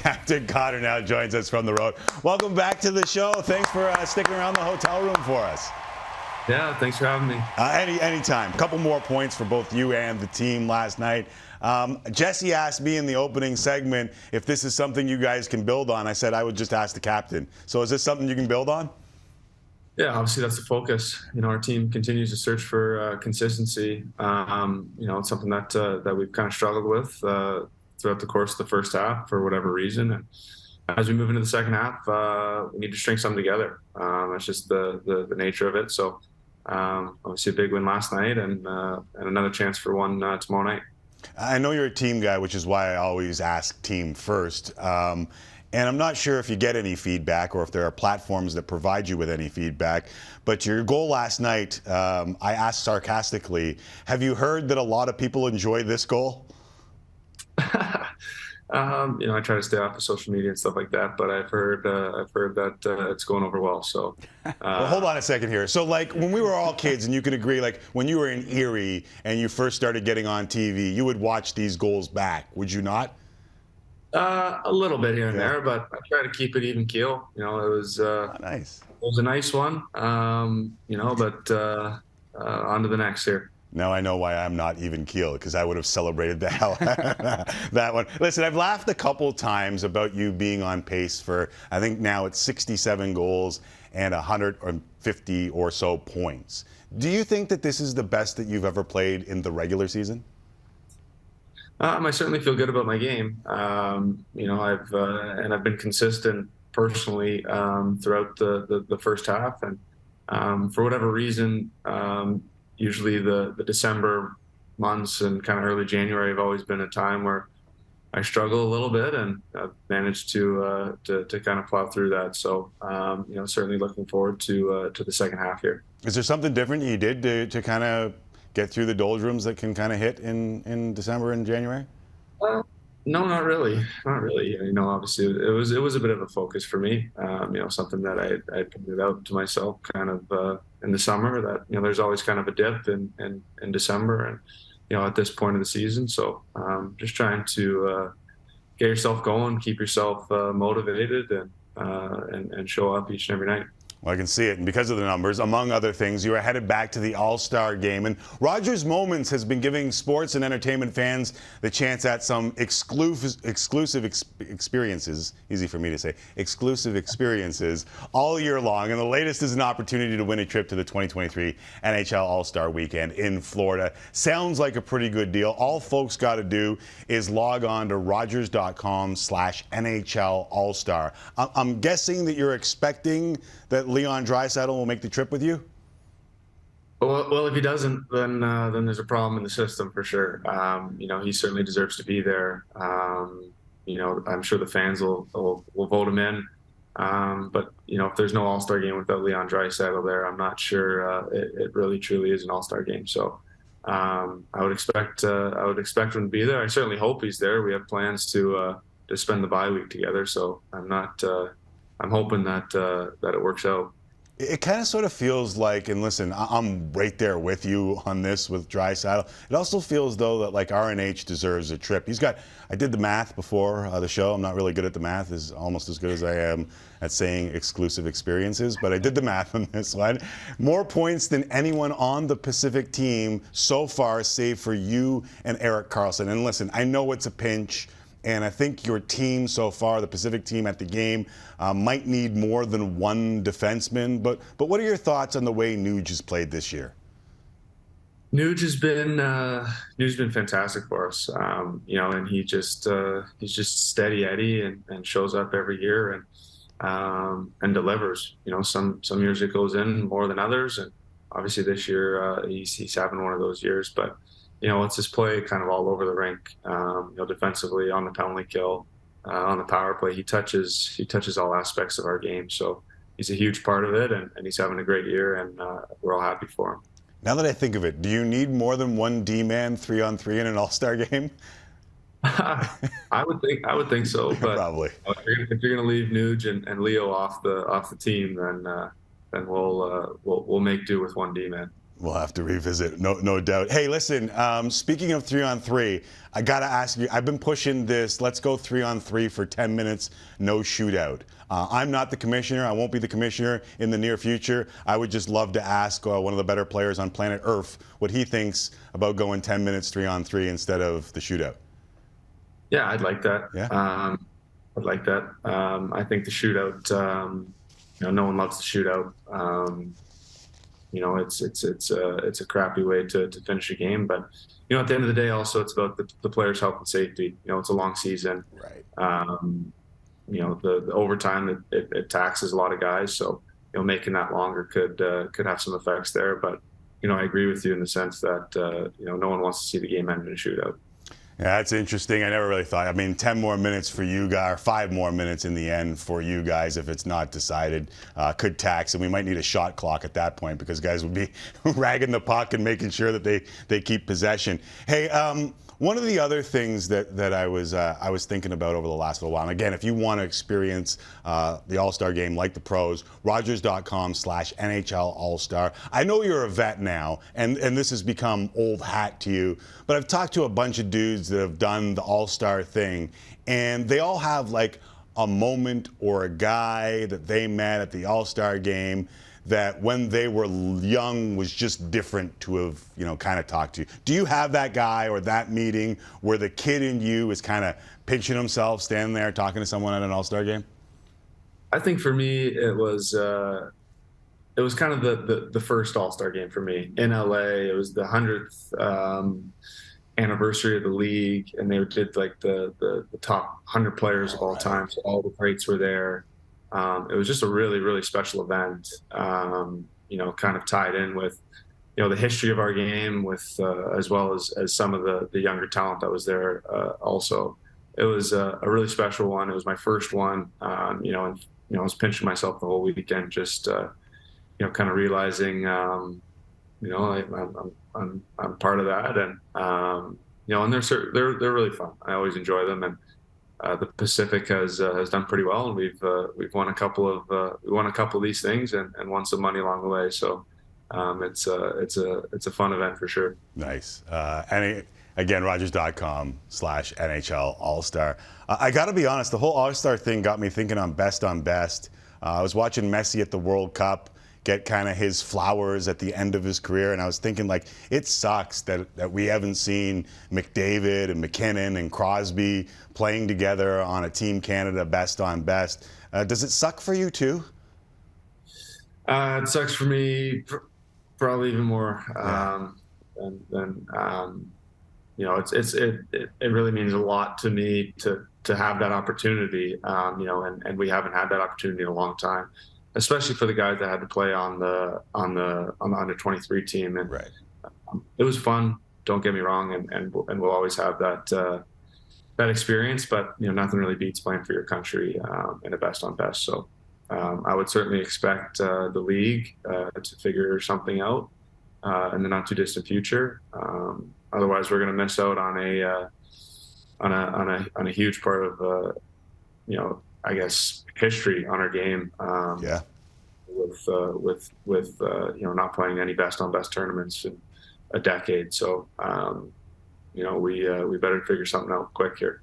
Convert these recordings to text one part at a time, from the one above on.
Captain Connor now joins us from the road. Welcome back to the show. Thanks for sticking around the hotel room for us. Yeah, thanks for having me. Anytime. A couple more points for both you and the team last night. Jesse asked me in the opening segment if this is something you guys can build on. I said I would just ask the captain. So is this something you can build on? Yeah, obviously that's the focus. Our team continues to search for consistency. It's something that we've kind of struggled with throughout the course of the first half for whatever reason. And as we move into the second half, we need to string something together. That's just the nature of it. So obviously a big win last night and another chance for one tomorrow night. I know you're a team guy, which is why I always ask team first. And I'm not sure if you get any feedback or if there are platforms that provide you with any feedback. But your goal last night, I asked sarcastically, have you heard that a lot of people enjoy this goal? I try to stay off of social media and stuff like that, but I've heard that it's going over well. So, well, hold on a second here. So, like when we were all kids, and you can agree, like when you were in Erie and you first started getting on TV, you would watch these goals back, would you not? A little bit here and there, but I try to keep it even keel. It was nice. It was a nice one. But on to the next here. Now I know why I'm not even keel, because I would have celebrated the hell out of that one. Listen, I've laughed a couple times about you being on pace for, I think now it's 67 goals and 150 or so points. Do you think that this is the best that you've ever played in the regular season? I certainly feel good about my game. I've been consistent personally throughout the first half, and for whatever reason, usually the December months and kind of early January have always been a time where I struggle a little bit, and I've managed to kind of plow through that. So certainly looking forward to the second half here. Is there something different you did to kind of get through the doldrums that can kind of hit in December and January? No, not really. Not really. Obviously it was a bit of a focus for me. Something that I pointed out to myself kind of in the summer that, there's always kind of a dip in December and, at this point of the season. So just trying to get yourself going, keep yourself motivated and show up each and every night. Well, I can see it, and because of the numbers, among other things, you are headed back to the All-Star game, and Rogers Moments has been giving sports and entertainment fans the chance at some exclusive experiences, easy for me to say, exclusive experiences all year long, and the latest is an opportunity to win a trip to the 2023 NHL All-Star Weekend in Florida. Sounds like a pretty good deal. All folks got to do is log on to Rogers.com/NHL All-Star. I'm guessing that you're expecting that Leon Draisaitl will make the trip with you? Well, if he doesn't, then there's a problem in the system for sure. He certainly deserves to be there. I'm sure the fans will vote him in. But if there's no All-Star game without Leon Draisaitl there, I'm not sure it really truly is an All-Star game. So I would expect him to be there. I certainly hope he's there. We have plans to spend the bye week together. So I'm hoping that it works out. It kind of sort of feels like, and listen, I'm right there with you on this with Draisaitl. It also feels though that like RNH deserves a trip. I did the math before the show. I'm not really good at the math, is almost as good as I am at saying exclusive experiences, but I did the math on this one. More points than anyone on the Pacific team so far, save for you and Erik Karlsson. And listen, I know it's a pinch, and I think your team so far, the Pacific team at the game, might need more than one defenseman. But what are your thoughts on the way Nuge has played this year? Nuge has been fantastic for us. And he's just steady Eddie and shows up every year and delivers. Some years it goes in more than others, and obviously this year he's having one of those years. But it's his play kind of all over the rink. Defensively, on the penalty kill, on the power play, he touches all aspects of our game. So he's a huge part of it, and he's having a great year, and we're all happy for him. Now that I think of it, do you need more than one D-man 3-on-3 in an All-Star game? I would think so, but probably. If you're going to leave Nuge and Leo off the team, then we'll make do with one D-man. We'll have to revisit, no doubt. Hey, listen, speaking of 3-on-3, I got to ask you, I've been pushing this, let's go 3-on-3 for 10 minutes, no shootout. I'm not the commissioner. I won't be the commissioner in the near future. I would just love to ask one of the better players on planet Earth what he thinks about going 10 minutes 3-on-3 instead of the shootout. Yeah, I'd like that. Yeah. I'd like that. I think the shootout, no one loves the shootout. It's a crappy way to finish a game, but at the end of the day, also it's about the players' health and safety. It's a long season. Right. The overtime it taxes a lot of guys, so making that longer could have some effects there. But I agree with you in the sense that no one wants to see the game end in a shootout. Yeah, that's interesting. I never really thought. I mean, 10 more minutes for you guys, or 5 more minutes in the end for you guys if it's not decided, could tax, and we might need a shot clock at that point because guys would be ragging the puck and making sure that they keep possession. Hey, one of the other things that I was thinking about over the last little while, and again, if you want to experience the All-Star game like the pros, Rogers.com/NHL All-Star. I know you're a vet now, and this has become old hat to you, but I've talked to a bunch of dudes that have done the All-Star thing, and they all have like a moment or a guy that they met at the All-Star game that when they were young was just different to have, kind of talked to you. Do you have that guy or that meeting where the kid in you is kind of pinching himself, standing there talking to someone at an All-Star game? I think for me, it was kind of the first All-Star game for me in LA. It was the 100th anniversary of the league, and they did like the top 100 players of all time. So all the greats were there. It was just a really, really special event, kind of tied in with, the history of our game with, as well as some of the younger talent that was there also. It was a really special one. It was my first one, and, I was pinching myself the whole weekend, just, kind of realizing, I'm part of that. And, and they're really fun. I always enjoy them. And, the Pacific has done pretty well, and we've won a couple of these things and won some money along the way. So it's a fun event for sure. Nice. And again, Rogers.com/NHL All-Star. I got to be honest, the whole All-Star thing got me thinking on best. I was watching Messi at the World Cup get kind of his flowers at the end of his career, and I was thinking, like, it sucks that we haven't seen McDavid and McKinnon and Crosby playing together on a Team Canada best on best. Does it suck for you too? It sucks for me probably even more. It really means a lot to me to have that opportunity, and we haven't had that opportunity in a long time, especially for the guys that had to play on the under 23 team. And right. It was fun. Don't get me wrong, and we'll always have that experience. But nothing really beats playing for your country in a best on best. So I would certainly expect the league to figure something out in the not too distant future. Otherwise, we're going to miss out on a huge part of I guess history on our game. With not playing any best on best tournaments in a decade. So we better figure something out quick here.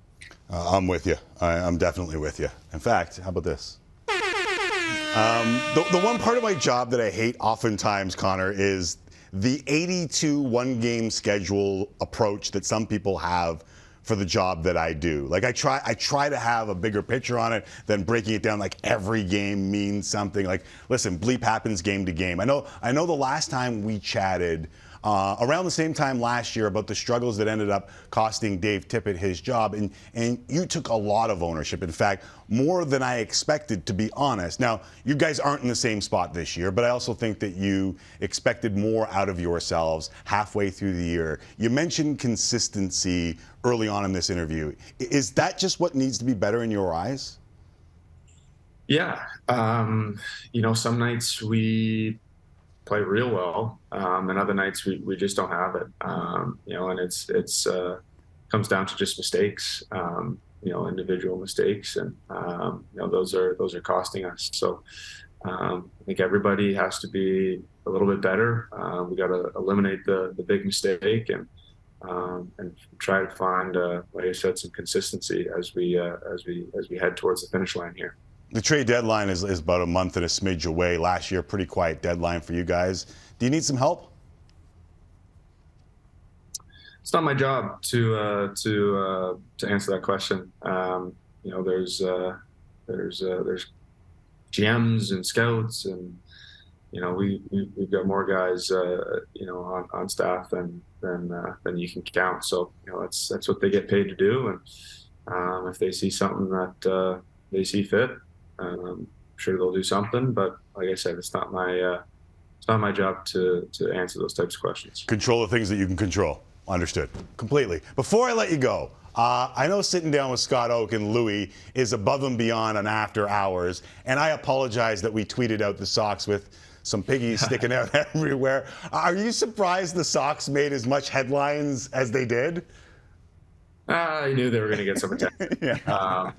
I'm with you. I'm definitely with you. In fact, how about this? The one part of my job that I hate oftentimes, Connor, is the 82 one-game schedule approach that some people have for the job that I do. Like I try to have a bigger picture on it than breaking it down like every game means something. Like, listen, bleep happens game to game. I know the last time we chatted, around the same time last year, about the struggles that ended up costing Dave Tippett his job, and you took a lot of ownership. In fact, more than I expected, to be honest. Now, you guys aren't in the same spot this year, but I also think that you expected more out of yourselves halfway through the year. You mentioned consistency early on in this interview. Is that just what needs to be better in your eyes? Yeah. Some nights we play real well, and other nights we just don't have it. And it's comes down to just mistakes, individual mistakes, and those are costing us. So I think everybody has to be a little bit better. We got to eliminate the big mistake and try to find, like I said, some consistency as we head towards the finish line here. The trade deadline is about a month and a smidge away. Last year, pretty quiet deadline for you guys. Do you need some help? It's not my job to answer that question. There's GMs and scouts, and we've got more guys on staff than you can count. So that's what they get paid to do, and if they see something that they see fit, I'm sure they'll do something. But like I said, it's not my job to answer those types of questions. Control the things that you can control. Understood. Completely. Before I let you go, I know sitting down with Scott Oake and Louis is above and beyond an after hours, and I apologize that we tweeted out the socks with some piggies sticking out everywhere. Are you surprised the socks made as much headlines as they did? I knew they were going to get some attention. Yeah.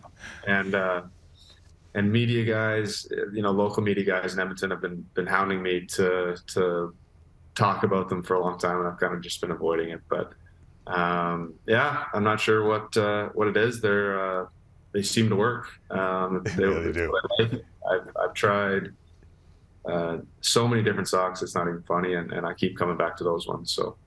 And media guys, local media guys in Edmonton have been hounding me to talk about them for a long time, and I've kind of just been avoiding it. But yeah, I'm not sure what it is. They seem to work. They really do. I've tried so many different socks. It's not even funny, and I keep coming back to those ones. So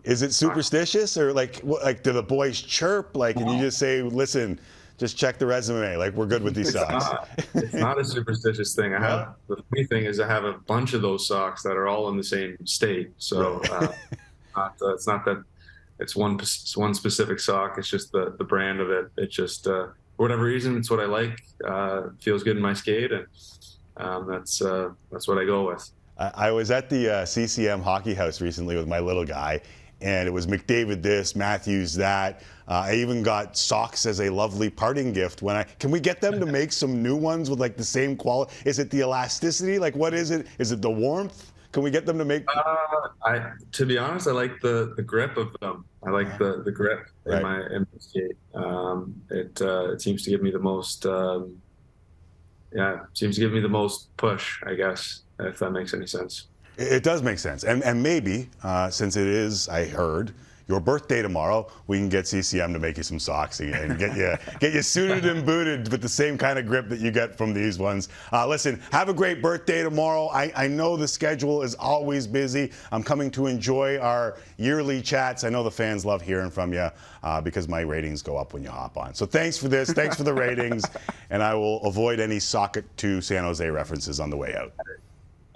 is it superstitious, or like do the boys chirp? Like, and you just say, listen, just check the resume. Like, we're good with these socks. It's not a superstitious thing. The funny thing is I have a bunch of those socks that are all in the same state. So it's not that it's one specific sock. It's just the brand of it. It's just for whatever reason, it's what I like. Feels good in my skate, and that's what I go with. I was at the CCM Hockey House recently with my little guy, and it was McDavid this, Matthews that. I even got socks as a lovely parting gift. Can we get them to make some new ones with like the same quality? Is it the elasticity? Like, what is it? Is it the warmth? Can we get them to make? To be honest, I like the grip of them. I like the grip in my skate. It seems to give me the most. It seems to give me the most push, I guess, if that makes any sense. It does make sense, and maybe since it is, I heard, your birthday tomorrow, we can get CCM to make you some socks and get you suited and booted with the same kind of grip that you get from these ones. Listen, have a great birthday tomorrow. I know the schedule is always busy. I'm coming to enjoy our yearly chats. I know the fans love hearing from you because my ratings go up when you hop on. So thanks for this. Thanks for the ratings. And I will avoid any socket to San Jose references on the way out.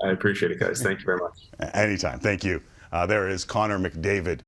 I appreciate it, guys. Thank you very much. Anytime. Thank you. There is Connor McDavid.